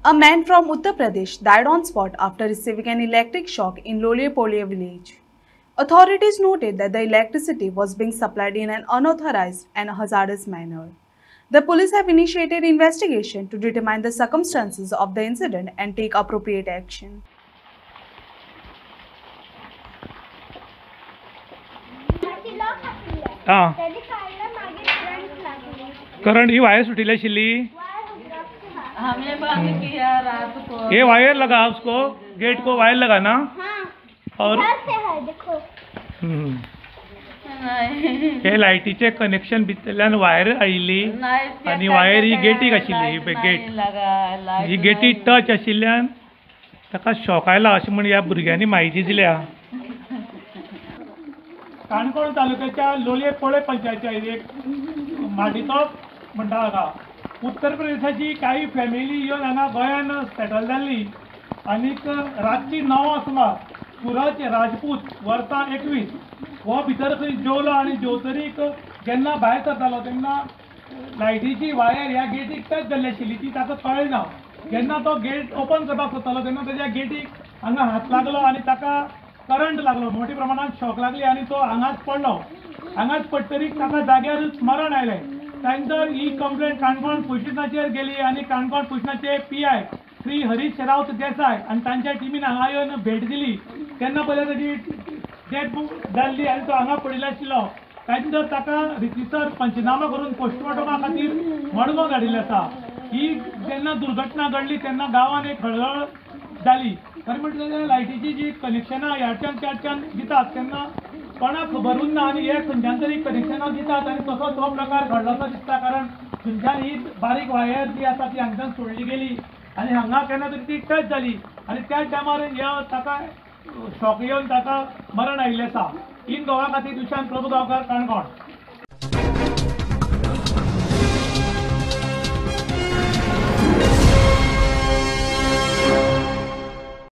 A man from Uttar Pradesh died on spot after receiving an electric shock in Loliyapolya village. Authorities noted that the electricity was being supplied in an unauthorized and hazardous manner. The police have initiated investigation to determine the circumstances of the incident and take appropriate action. Current ही wire सुटीली आशिल्ली। ये wire लगा उसको, gate को wire लगा ना। और देखो हे लायटीचे कनेक्शन भितरल्यान वायर आयिल्ली आनी वायर ही गेटीक आशिल्ली। ही गेट ही गेटी टच आशिल्ल्यान ताका शॉक आयला अशें म्हण ह्या भुरग्यांनी म्हायती दिल्या। काणकोण तालुक्याच्या लोलयेपोळे पंचायतीच्या एक माडितो म्हणटा हांगा उत्तर प्रदेशाची काही फॅमिली येवन हांगा गोंयान सेटल जाल्ली आनीक रातची 9 सुमार सूरज राजपूत वर्सा 21 हो भितर खंय जेवलो आनी जेवतरीक जेन्ना भायर सरतालो तेन्ना लायटीची वायर ह्या गेटीक टच जाल्ली आशिल्ली ती ताका कळ्ळी ना। जेन्ना तो गेट ओपन करपाक सोदतालो तेन्ना तेज्या गेटीक हांगा हात लागलो आनी ताका करंट लागलो, मोठ्या प्रमाणात शॉक लागली आनी तो हांगाच पडलो। हांगाच पडटरीक ताका जाग्यार मरण आयलें। त्यानंतर ही कंप्लेंट काणकोण पुलीस स्टेशनाचेर गेली आनी काणकोण पुलीस स्टेशनाचे PI श्री हरीश रावत देसाय आनी तांच्या टिमीन हांगा येवन भेट दिली। तेन्ना पयलें ताची डेथ जाल्ली आनी तो हांगा पडिल्लो आशिल्लो। त्यानंतर ताका रितीसर पंचनामा करून पोस्टमॉर्टमा खातीर मडगांव धाडिल्लें आसा। ही जेन्ना दुर्घटना घडली तेन्ना गांवांत एक हळहळ जाली। खरें म्हणल्यार लायटीची जी कनेक्शनां ह्याच्यान त्याच्यान दितात तेन्ना कोणाक खबर उरना आनी हे खंयच्यान तरी कनेक्शनां दितात आनी तसो तो प्रकार घडलो असो दिसता। कारण खंयच्यान ही बारीक वायर जी आसा ती हांगच्यान सोडली गेली आनी हांगा केन्ना तरी ती टच जाली आनी त्या टायमार ताका शॉक येवन ताका मरण आयिल्लें आसा। इन गोवा खातीर दुशांत प्रभू गांवकार, काणकोण।